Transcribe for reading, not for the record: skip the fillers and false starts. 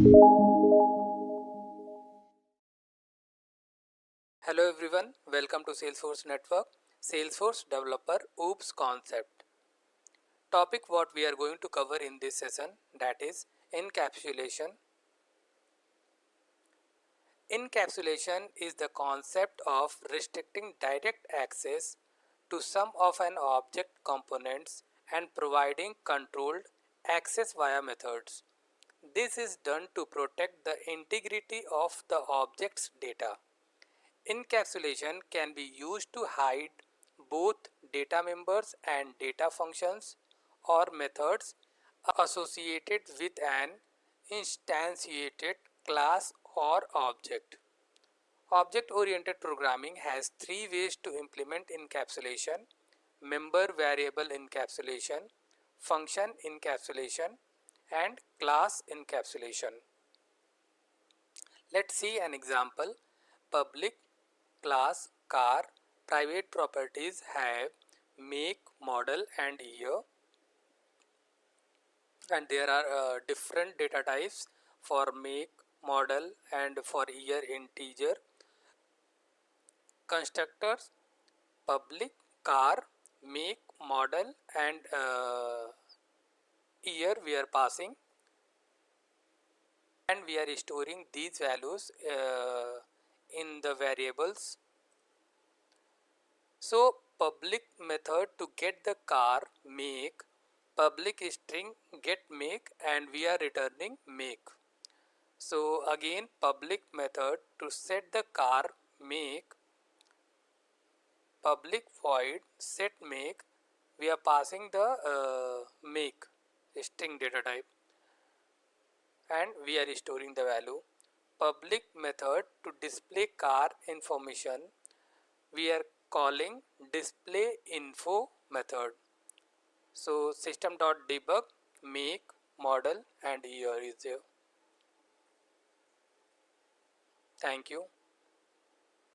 Hello everyone, welcome to Salesforce Network, Salesforce Developer OOPS concept. Topic what we are going to cover in this session, that is encapsulation. Encapsulation is the concept of restricting direct access to some of an object components and providing controlled access via methods. This is done to protect the integrity of the object's data. Encapsulation can be used to hide both data members and data functions or methods associated with an instantiated class or object. Object-oriented programming has three ways to implement encapsulation: member variable encapsulation, function encapsulation, and class encapsulation. Let's see an example. Public, class, car, private properties have make, model and year, and there are different data types for make, model and for year integer. Constructors: public, car, make, model and year we are passing, and we are storing these values in the variables. So public method to get the car make, public string get make, and we are returning make. So again public method to set the car make, public void set make, we are passing the make string data type and we are storing the value. Public method to display car information, we are calling display info method. So system.debug make, model and year is there. Thank you.